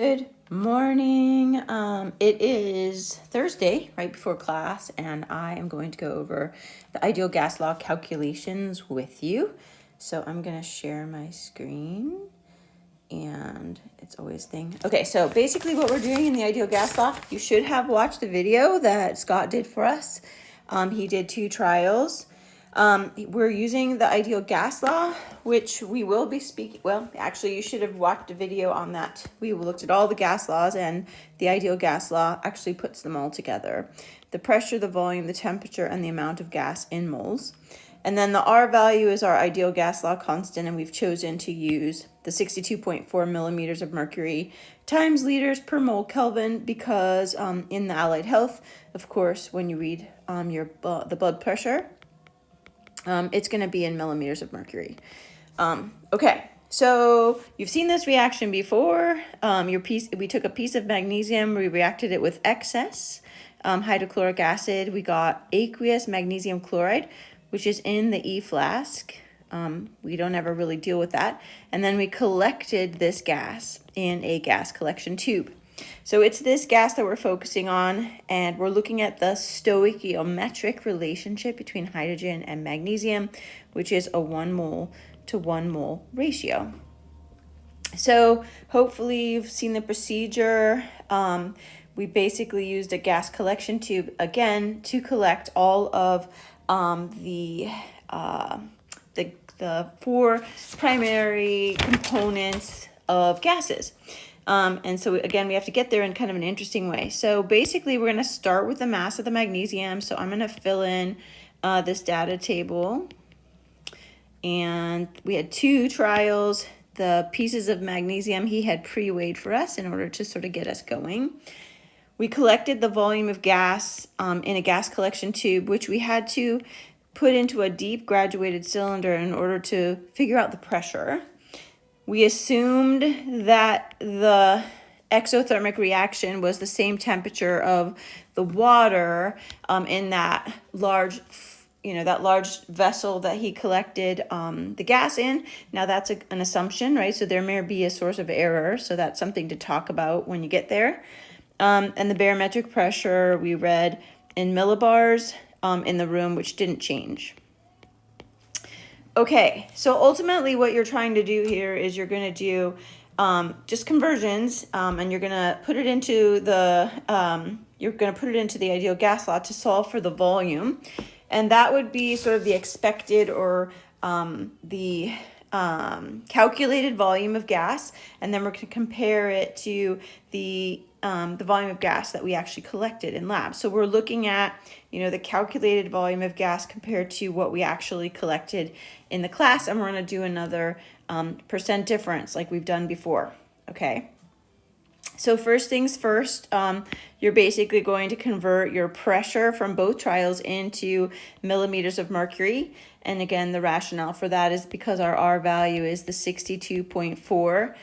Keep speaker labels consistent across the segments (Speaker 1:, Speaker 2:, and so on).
Speaker 1: Good morning. It is Thursday, right before class, and I am going to go over the ideal gas law calculations with you. So I'm going to share my screen, and it's always thing. Okay, so basically what we're doing in the ideal gas law, you should have watched the video that Scott did for us. He did 2 trials. We're using the ideal gas law, which we will be speaking. Well, actually, you should have watched a video on that. We looked at all the gas laws, and the ideal gas law actually puts them all together: the pressure, the volume, the temperature, and the amount of gas in moles. And then the R value is our ideal gas law constant, and we've chosen to use the 62.4 millimeters of mercury times liters per mole Kelvin because in the Allied Health, of course, when you read the blood pressure, it's going to be in millimeters of mercury. Okay, so you've seen this reaction before. We took a piece of magnesium, we reacted it with excess hydrochloric acid. We got aqueous magnesium chloride, which is in the E flask. We don't ever really deal with that. And then we collected this gas in a gas collection tube. So it's this gas that we're focusing on, and we're looking at the stoichiometric relationship between hydrogen and magnesium, which is a 1 mole to 1 mole ratio. So hopefully you've seen the procedure. We basically used a gas collection tube again to collect all of the 4 primary components of gases. And so again, we have to get there in kind of an interesting way. So basically we're going to start with the mass of the magnesium. So I'm going to fill in this data table. And we had 2 trials. The pieces of magnesium he had pre-weighed for us in order to sort of get us going. We collected the volume of gas in a gas collection tube, which we had to put into a deep graduated cylinder in order to figure out the pressure. We assumed that the exothermic reaction was the same temperature of the water in that large vessel that he collected the gas in. Now that's an assumption, right? So there may be a source of error. So that's something to talk about when you get there. And the barometric pressure we read in millibars in the room, which didn't change. Okay, so ultimately what you're trying to do here is you're going to do just conversions, and you're going to put it into the ideal gas law to solve for the volume, and that would be sort of the expected or the calculated volume of gas, and then we're going to compare it to the volume of gas that we actually collected in lab. So we're looking at, the calculated volume of gas compared to what we actually collected in the class, and we're going to do another percent difference like we've done before. Okay. So first things first, you're basically going to convert your pressure from both trials into millimeters of mercury. And again, the rationale for that is because our R value is the 62.4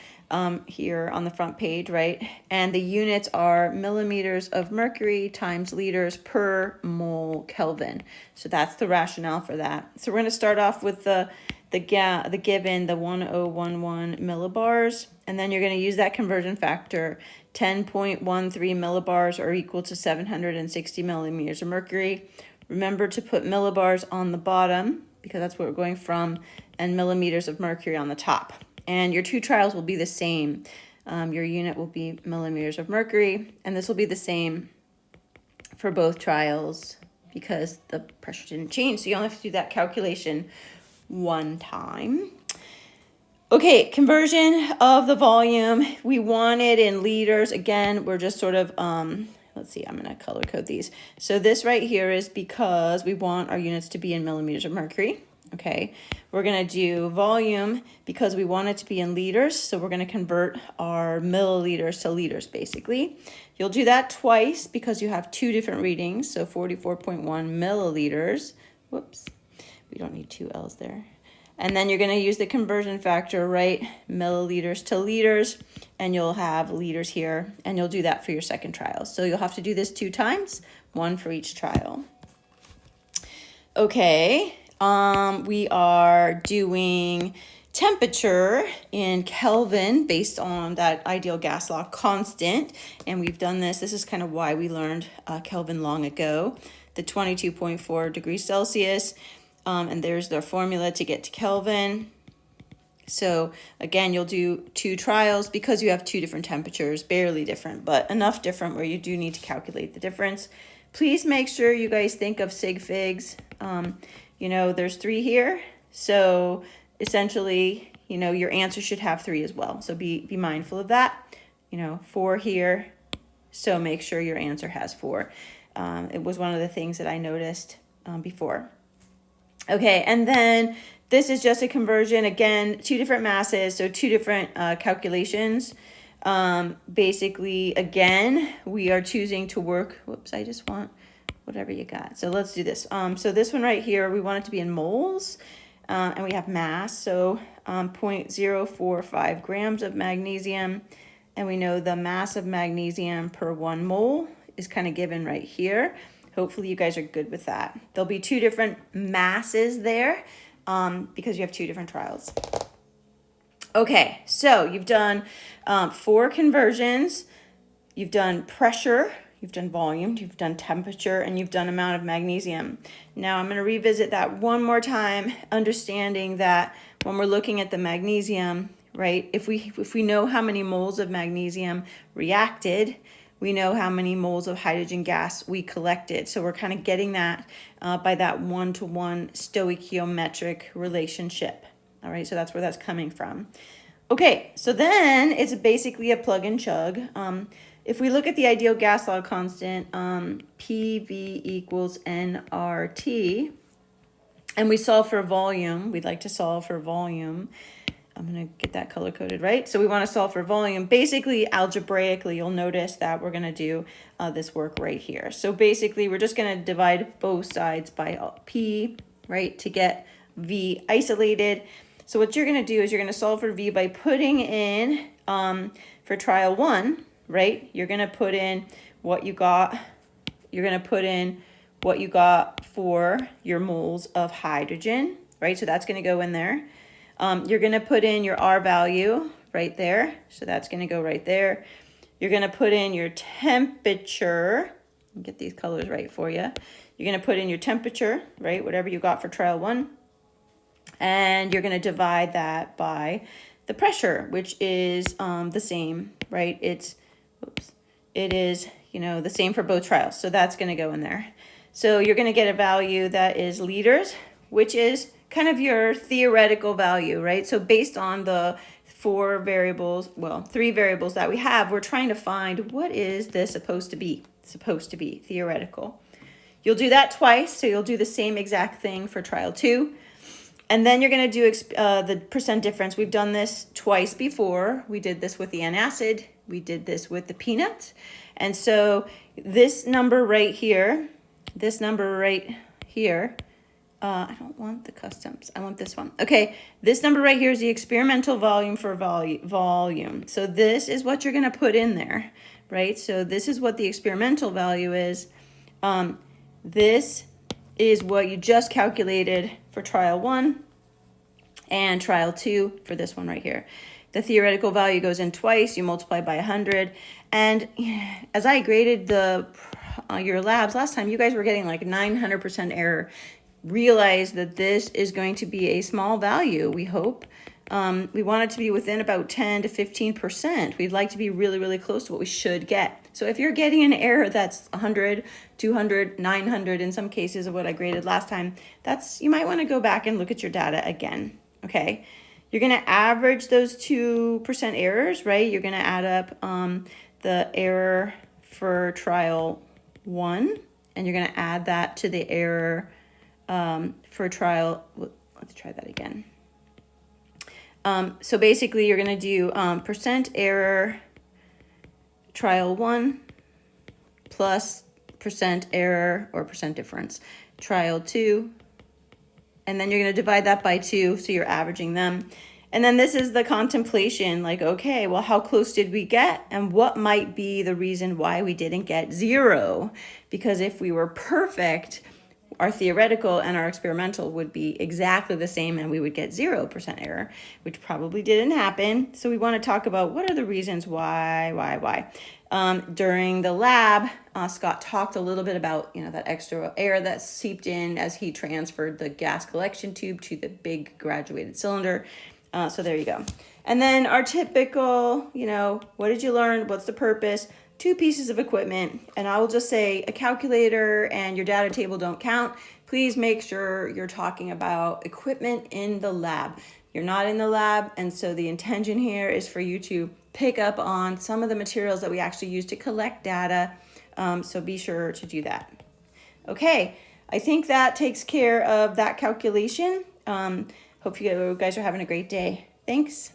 Speaker 1: here on the front page, right? And the units are millimeters of mercury times liters per mole Kelvin. So that's the rationale for that. So we're going to start off with the given, the 1011 millibars, and then you're going to use that conversion factor. 10.13 millibars are equal to 760 millimeters of mercury. Remember to put millibars on the bottom because that's what we're going from, and millimeters of mercury on the top. And your 2 trials will be the same. Your unit will be millimeters of mercury, and this will be the same for both trials because the pressure didn't change. So you only have to do that calculation 1 time. Okay, conversion of the volume. We want it in liters. Again, we're just sort of, let's see, I'm going to color code these. So this right here is because we want our units to be in millimeters of mercury. Okay, we're going to do volume because we want it to be in liters. So we're going to convert our milliliters to liters, basically. You'll do that twice because you have 2 different readings. So 44.1 milliliters. Whoops, we don't need 2 L's there. And then you're going to use the conversion factor, right? Milliliters to liters, and you'll have liters here, and you'll do that for your second trial. So you'll have to do this 2 times, 1 for each trial. Okay, we are doing temperature in Kelvin based on that ideal gas law constant. And we've done this. This is kind of why we learned Kelvin long ago, the 22.4 degrees Celsius. And there's the formula to get to Kelvin. So again, you'll do 2 trials because you have 2 different temperatures, barely different, but enough different where you do need to calculate the difference. Please make sure you guys think of sig figs. You know, there's 3 here. So essentially, you know, your answer should have 3 as well. So be mindful of that. You know, 4 here. So make sure your answer has 4. It was one of the things that I noticed before. Okay, and then this is just a conversion. Again, 2 different masses, so 2 different calculations. Basically, again, we are choosing to work. Whoops, I just want whatever you got. So let's do this. So this one right here, we want it to be in moles, and we have mass. So 0.045 grams of magnesium, and we know the mass of magnesium per 1 mole is kind of given right here. Hopefully you guys are good with that. There'll be 2 different masses there because you have 2 different trials. Okay, so you've done 4 conversions. You've done pressure, you've done volume, you've done temperature, and you've done amount of magnesium. Now I'm going to revisit that one more time, understanding that when we're looking at the magnesium, right, if we know how many moles of magnesium reacted, we know how many moles of hydrogen gas we collected. So we're kind of getting that by that 1-to-1 stoichiometric relationship. All right, so that's where that's coming from. Okay, so then it's basically a plug and chug. If we look at the ideal gas law constant, PV equals nRT, and we solve for volume, we'd like to solve for volume. I'm going to get that color coded right. So we want to solve for volume. Basically, algebraically, you'll notice that we're going to do this work right here. So basically, we're just going to divide both sides by P, right, to get V isolated. So what you're going to do is you're going to solve for V by putting in, for trial 1, right, you're going to put in what you got. You're going to put in what you got for your moles of hydrogen, right? So that's going to go in there. You're going to put in your R value right there. So that's going to go right there. You're going to put in your temperature. Get these colors right for you. You're going to put in your temperature, right? Whatever you got for trial 1. And you're going to divide that by the pressure, which is the same, right? It is, you know, the same for both trials. So that's going to go in there. So you're going to get a value that is liters, which is kind of your theoretical value, right? So based on the 3 variables that we have, we're trying to find what is this supposed to be theoretical. You'll do that twice, so you'll do the same exact thing for trial 2. And then you're going to do the percent difference. We've done this twice before. We did this with the antacid. We did this with the peanut. And so this number right here, I don't want the customs. I want this one. Okay, this number right here is the experimental volume for volume. So this is what you're going to put in there, right? So this is what the experimental value is. This is what you just calculated for trial 1 and trial 2 for this one right here. The theoretical value goes in twice. You multiply by 100. And as I graded your labs last time, you guys were getting like 900% error. Realize that this is going to be a small value, we hope. We want it to be within about 10 to 15%. We'd like to be really, really close to what we should get. So if you're getting an error that's 100, 200, 900 in some cases of what I graded last time, you might want to go back and look at your data again, okay? You're going to average those 2% errors, right? You're going to add up the error for trial 1, and you're going to add that to the error for trial, let's try that again. So basically you're going to do percent error trial 1 plus percent error or percent difference trial 2, and then you're going to divide that by 2, so you're averaging them. And then this is the contemplation, like, okay, well, how close did we get? And what might be the reason why we didn't get 0? Because if we were perfect, our theoretical and our experimental would be exactly the same and we would get 0% error, which probably didn't happen. So we want to talk about what are the reasons why. During the lab, Scott talked a little bit about, that extra air that seeped in as he transferred the gas collection tube to the big graduated cylinder. So there you go. And then our typical, what did you learn? What's the purpose? 2 pieces of equipment, and I will just say a calculator and your data table don't count. Please make sure you're talking about equipment in the lab. You're not in the lab, and so the intention here is for you to pick up on some of the materials that we actually use to collect data, so be sure to do that. Okay, I think that takes care of that calculation. Hope you guys are having a great day. Thanks.